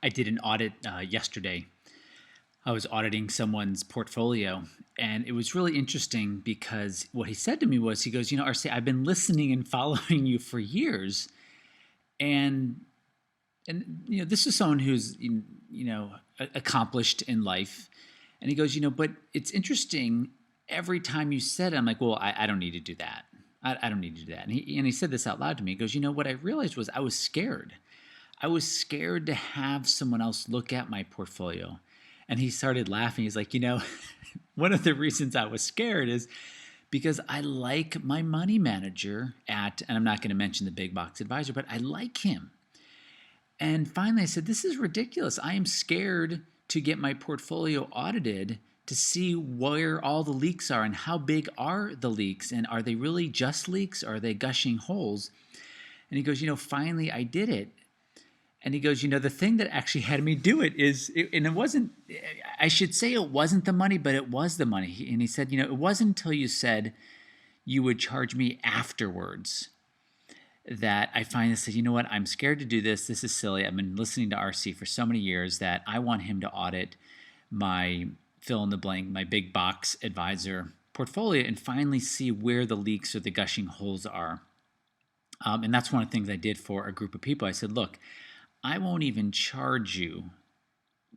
I did an audit yesterday. I was auditing someone's portfolio, and it was really interesting because what he said to me was, he goes, RC, I've been listening and following you for years, and this is someone who's accomplished in life, and he goes, but it's interesting. Every time you said it, I'm like, well, I don't need to do that. I don't need to do that. And he said this out loud to me. He goes, what I realized was I was scared. I was scared to have someone else look at my portfolio. And he started laughing. He's like, one of the reasons I was scared is because I like my money manager and I'm not going to mention the big box advisor, but I like him. And finally I said, this is ridiculous. I am scared to get my portfolio audited to see where all the leaks are and how big are the leaks, and are they really just leaks? Or are they gushing holes? And he goes, finally I did it. And he goes, the thing that actually had me do it and it wasn't, I should say it wasn't the money, but it was the money. And he said, it wasn't until you said you would charge me afterwards that I finally said, what, I'm scared to do this. This is silly. I've been listening to RC for so many years that I want him to audit my fill in the blank, my big box advisor portfolio and finally see where the leaks or the gushing holes are. And that's one of the things I did for a group of people. I said, look, I won't even charge you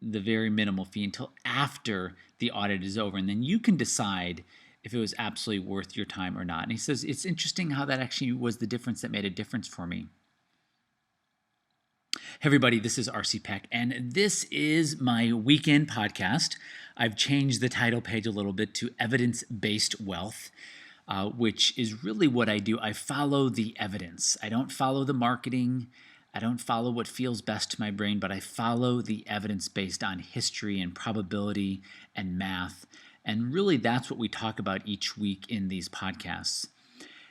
the very minimal fee until after the audit is over, and then you can decide if it was absolutely worth your time or not. And he says, it's interesting how that actually was the difference that made a difference for me. Hey everybody, this is RC Peck, and this is my weekend podcast. I've changed the title page a little bit to Evidence-Based Wealth, which is really what I do. I follow the evidence. I don't follow the marketing. I don't follow what feels best to my brain, but I follow the evidence based on history and probability and math. And really, that's what we talk about each week in these podcasts.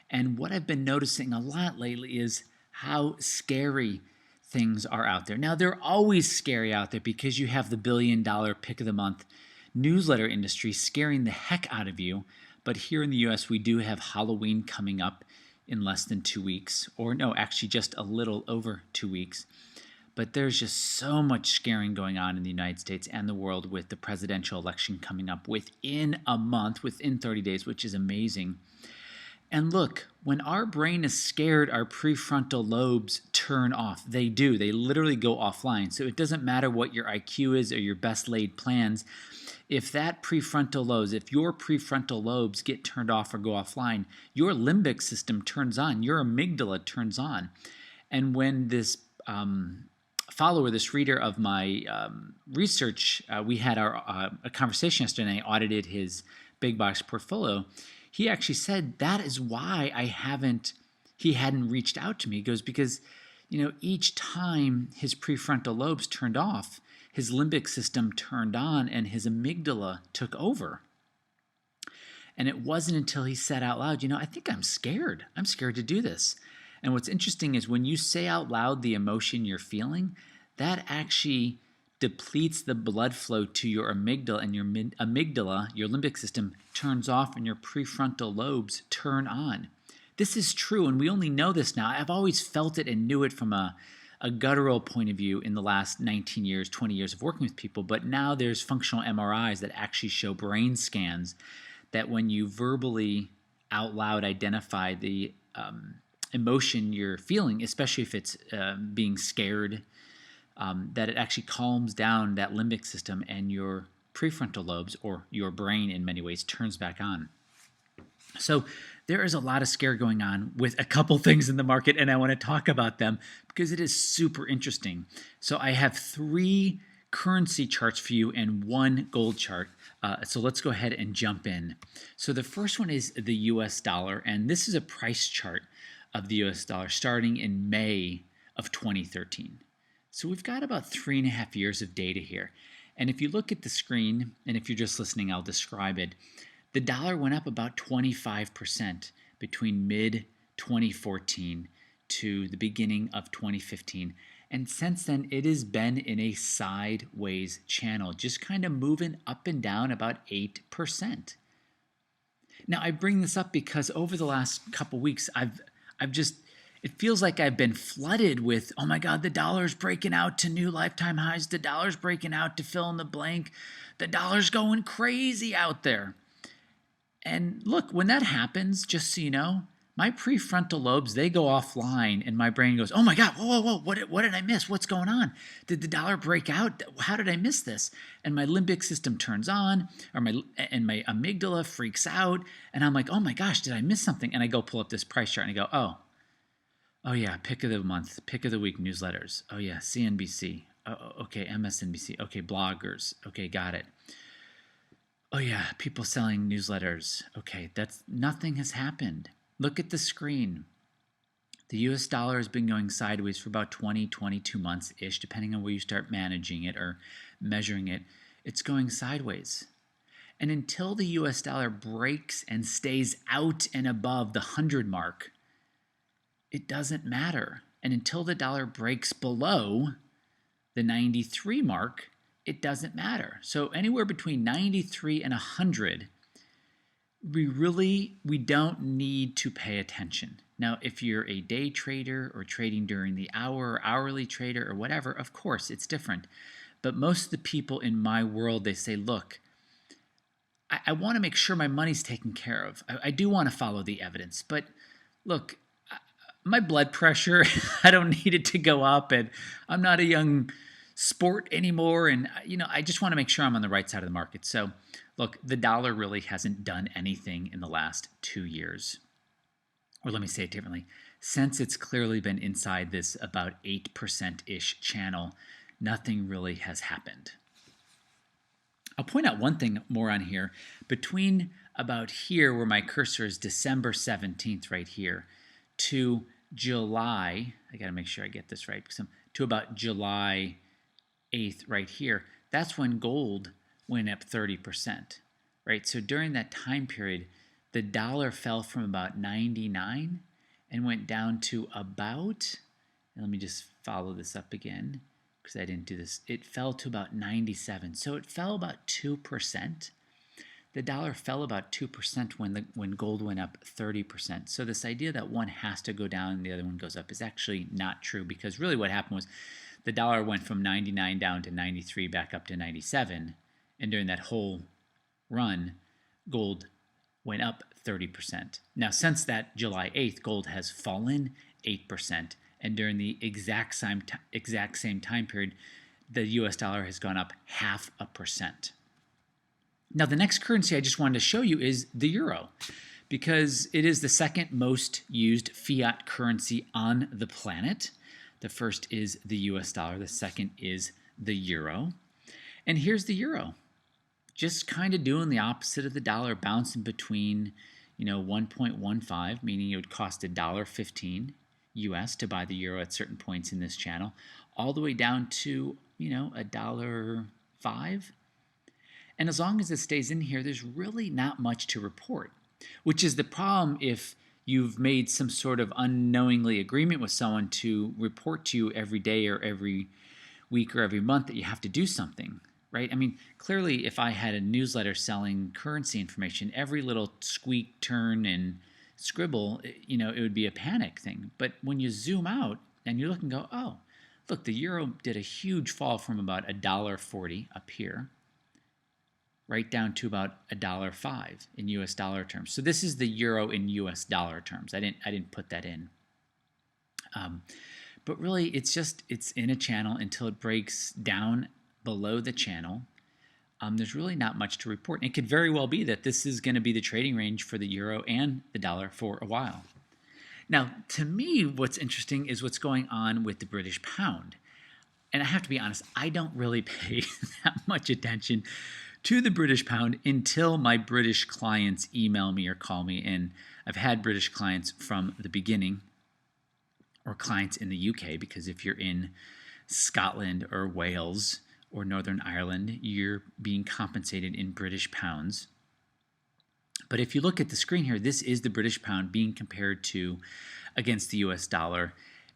And what I've been noticing a lot lately is how scary things are out there. Now, they're always scary out there because you have the billion-dollar pick of the month newsletter industry scaring the heck out of you. But here in the US, we do have Halloween coming up in less than 2 weeks, or no, actually just a little over 2 weeks. But there's just so much scaring going on in the United States and the world with the presidential election coming up within a month, within 30 days, which is amazing. And look, when our brain is scared, our prefrontal lobes turn off. They do. They literally go offline. So it doesn't matter what your IQ is or your best laid plans. If your prefrontal lobes get turned off or go offline, your limbic system turns on, your amygdala turns on. And when this this reader of my research, we had a conversation yesterday, and I audited his big box portfolio. He actually said that is why he hadn't reached out to me. He goes, because each time his prefrontal lobes turned off, his limbic system turned on and his amygdala took over. And it wasn't until he said out loud, I think I'm scared. I'm scared to do this. And what's interesting is when you say out loud the emotion you're feeling, that actually depletes the blood flow to your amygdala, and your amygdala, your limbic system, turns off and your prefrontal lobes turn on. This is true, and we only know this now. I've always felt it and knew it from a guttural point of view in the last 19 years, 20 years of working with people, but now there's functional MRIs that actually show brain scans that when you verbally out loud identify the emotion you're feeling, especially if it's being scared, that it actually calms down that limbic system and your prefrontal lobes, or your brain in many ways, turns back on. So there is a lot of scare going on with a couple things in the market, and I want to talk about them because it is super interesting. So I have 3 currency charts for you and 1 gold chart. So let's go ahead and jump in. So the first one is the US dollar, and this is a price chart of the US dollar starting in May of 2013. So we've got about 3.5 years of data here. And if you look at the screen, and if you're just listening, I'll describe it. The dollar went up about 25% between mid-2014 to the beginning of 2015. And since then, it has been in a sideways channel, just kind of moving up and down about 8%. Now, I bring this up because over the last couple weeks, It feels like I've been flooded with, oh my God, the dollar's breaking out to new lifetime highs. The dollar's breaking out to fill in the blank. The dollar's going crazy out there. And look, when that happens, just so you know, my prefrontal lobes, they go offline and my brain goes, oh my God, whoa, what did I miss? What's going on? Did the dollar break out? How did I miss this? And my limbic system turns on, my amygdala freaks out, and I'm like, oh my gosh, did I miss something? And I go pull up this price chart and I go, oh yeah, pick of the month, pick of the week newsletters. Oh yeah, CNBC. Oh, okay, MSNBC. Okay, bloggers. Okay, got it. Oh yeah, people selling newsletters. Okay, nothing has happened. Look at the screen. The US dollar has been going sideways for about 20, 22 months-ish, depending on where you start managing it or measuring it. It's going sideways. And until the US dollar breaks and stays out and above the 100 mark, it doesn't matter. And until the dollar breaks below the 93 mark, it doesn't matter. So anywhere between 93 and 100, we don't need to pay attention. Now, if you're a day trader or trading during the hour or hourly trader or whatever, of course, it's different. But most of the people in my world, they say, look, I want to make sure my money's taken care of. I do want to follow the evidence. But look, my blood pressure, I don't need it to go up. And I'm not a young sport anymore. And, I just want to make sure I'm on the right side of the market. So, look, the dollar really hasn't done anything in the last 2 years. Or let me say it differently. Since it's clearly been inside this about 8%-ish channel, nothing really has happened. I'll point out one thing more on here. Between about here, where my cursor is December 17th right here, to July, I got to make sure I get this right, to about July 8th right here, that's when gold went up 30%, right? So during that time period, the dollar fell from about 99 and went down to about, and let me just follow this up again because I didn't do this. It fell to about 97. So it fell about 2%. The dollar fell about 2% when gold went up 30%. So this idea that one has to go down and the other one goes up is actually not true, because really what happened was the dollar went from 99 down to 93 back up to 97. And during that whole run, gold went up 30%. Now, since that July 8th, gold has fallen 8%. And during the exact same time period, the US dollar has gone up 0.5%. Now, the next currency I just wanted to show you is the euro, because it is the second most used fiat currency on the planet. The first is the US dollar. The second is the euro. And here's the euro, just kind of doing the opposite of the dollar, bouncing between, 1.15, meaning it would cost $1.15 US to buy the euro at certain points in this channel, all the way down to, $1.05. And as long as it stays in here, there's really not much to report, which is the problem if you've made some sort of unknowingly agreement with someone to report to you every day or every week or every month that you have to do something, right? I mean, clearly, if I had a newsletter selling currency information, every little squeak, turn, and scribble, it would be a panic thing. But when you zoom out and you look and go, oh, look, the euro did a huge fall from about $1.40 up here, right down to about $1.05 in US dollar terms. So this is the euro in US dollar terms. I didn't put that in. But really, it's in a channel until it breaks down below the channel. There's really not much to report. And it could very well be that this is going to be the trading range for the euro and the dollar for a while. Now, to me, what's interesting is what's going on with the British pound. And I have to be honest, I don't really pay that much attention to the British pound until my British clients email me or call me. And I've had British clients from the beginning, or clients in the UK, because if you're in Scotland or Wales or Northern Ireland, you're being compensated in British pounds. But if you look at the screen here, this is the British pound being compared to against the US dollar.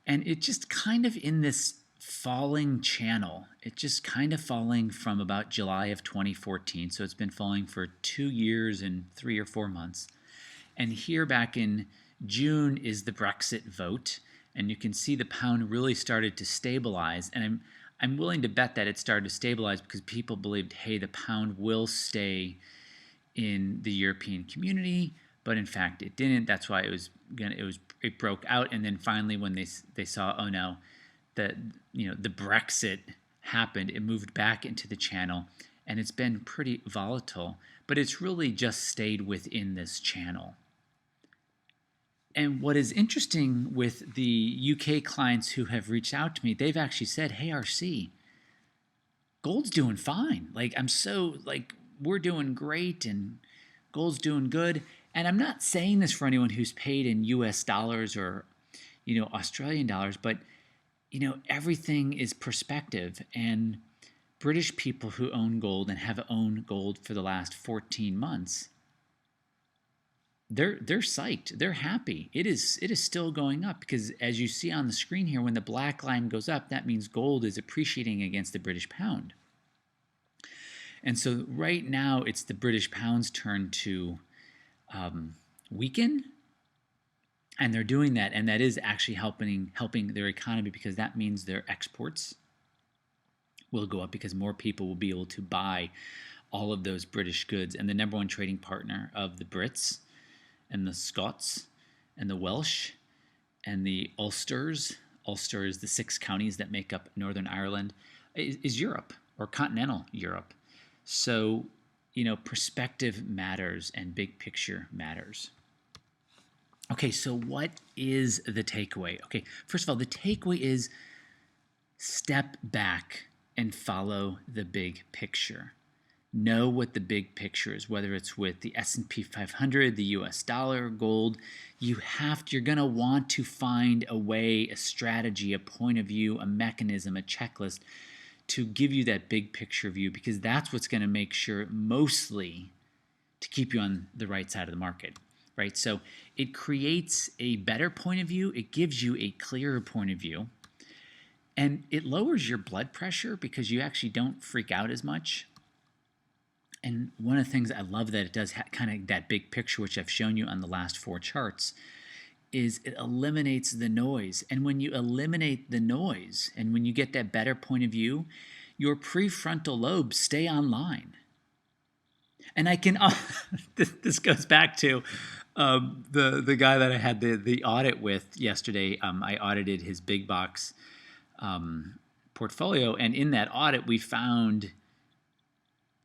And it just kind of in this falling channel. It's just kind of falling from about July of 2014. So it's been falling for 2 years and 3 or 4 months. And here back in June is the Brexit vote. and you can see the pound really started to stabilize. And I'm willing to bet that it started to stabilize because people believed, hey, the pound will stay in the European community, but in fact it didn't. That's why it broke out, and then finally when they saw, oh no, the Brexit happened, it moved back into the channel, and it's been pretty volatile, but it's really just stayed within this channel. And what is interesting with the UK clients who have reached out to me, they've actually said, hey, RC, gold's doing fine. We're doing great and gold's doing good. And I'm not saying this for anyone who's paid in US dollars or, Australian dollars, but, everything is perspective. And British people who own gold and have owned gold for the last 14 months, they're psyched. They're happy. It is still going up because, as you see on the screen here, when the black line goes up, that means gold is appreciating against the British pound. And so right now it's the British pound's turn to weaken, and they're doing that, and that is actually helping their economy, because that means their exports will go up because more people will be able to buy all of those British goods. And the number one trading partner of the Brits and the Scots and the Welsh and the Ulsters, Ulster is the 6 counties that make up Northern Ireland, is Europe, or continental Europe. So, perspective matters and big picture matters. Okay, so what is the takeaway? Okay, first of all, the takeaway is step back and follow the big picture. Know what the big picture is, whether it's with the S&P 500, the US dollar, gold. You're going to want to find a way, a strategy, a point of view, a mechanism, a checklist to give you that big picture view, because that's what's going to make sure mostly to keep you on the right side of the market, right? So it creates a better point of view. It gives you a clearer point of view, and it lowers your blood pressure because you actually don't freak out as much. And one of the things I love that it does, kind of that big picture, which I've shown you on the last 4 charts, is it eliminates the noise. And when you eliminate the noise and when you get that better point of view, your prefrontal lobes stay online. And I can, this goes back to the guy that I had the audit with yesterday. I audited his big box portfolio, and in that audit we found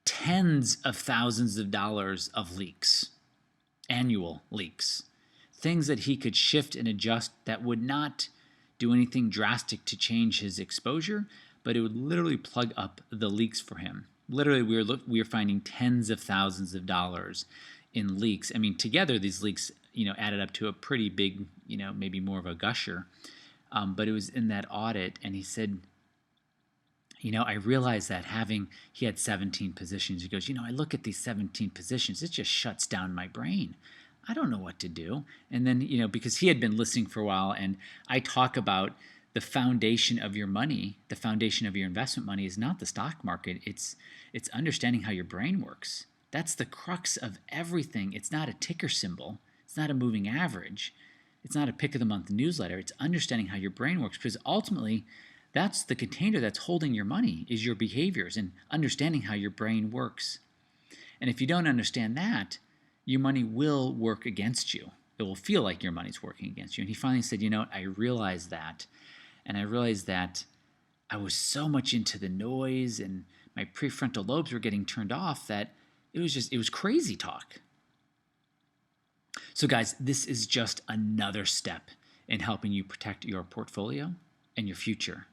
tens of thousands of dollars of leaks, annual leaks, things that he could shift and adjust that would not do anything drastic to change his exposure, but it would literally plug up the leaks for him. Literally, we were finding tens of thousands of dollars in leaks. I mean, together these leaks, added up to a pretty big, maybe more of a gusher. But it was in that audit, and he said, I realized that he had 17 positions. He goes, I look at these 17 positions, it just shuts down my brain. I don't know what to do. And then, because he had been listening for a while, and I talk about the foundation of your money, the foundation of your investment money is not the stock market. It's understanding how your brain works. That's the crux of everything. It's not a ticker symbol. It's not a moving average. It's not a pick of the month newsletter. It's understanding how your brain works, because ultimately that's the container that's holding your money, is your behaviors and understanding how your brain works. And if you don't understand that, your money will work against you. It will feel like your money's working against you. And he finally said, I realized that. And I realized that I was so much into the noise and my prefrontal lobes were getting turned off that it was crazy talk. So guys, this is just another step in helping you protect your portfolio and your future.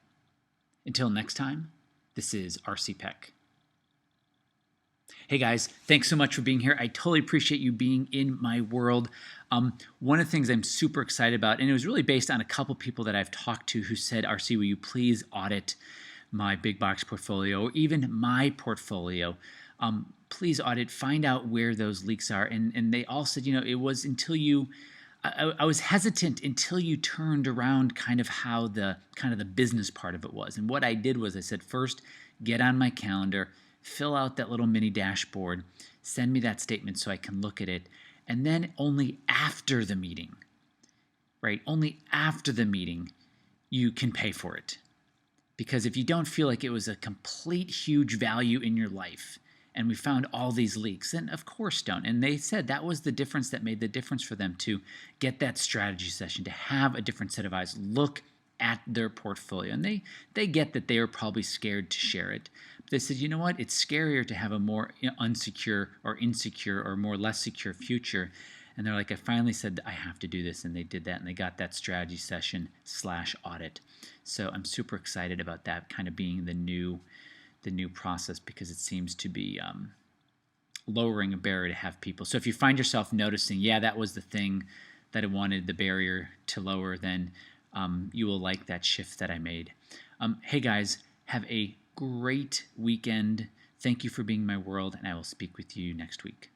Until next time, this is RC Peck. Hey guys, thanks so much for being here. I totally appreciate you being in my world. One of the things I'm super excited about, and it was really based on a couple people that I've talked to who said, RC, will you please audit my big box portfolio or even my portfolio? Please audit, find out where those leaks are. And they all said, it was until I was hesitant until you turned around kind of how the business part of it was. And what I did was I said, first, get on my calendar, fill out that little mini dashboard, send me that statement so I can look at it. And then only after the meeting, right? Only after the meeting you can pay for it. Because if you don't feel like it was a complete huge value in your life and we found all these leaks, then of course don't. And they said that was the difference that made the difference for them to get that strategy session, to have a different set of eyes, look at their portfolio. And they get that they are probably scared to share it. But they said, you know what? It's scarier to have a more unsecure or insecure or more less secure future. And they're like, I finally said I have to do this, and they did that, and they got that strategy session / audit. So I'm super excited about that kind of being the new process, because it seems to be lowering a barrier to have people. So if you find yourself noticing, yeah, that was the thing that I wanted the barrier to lower, then you will like that shift that I made. Hey guys, have a great weekend. Thank you for being in my world, and I will speak with you next week.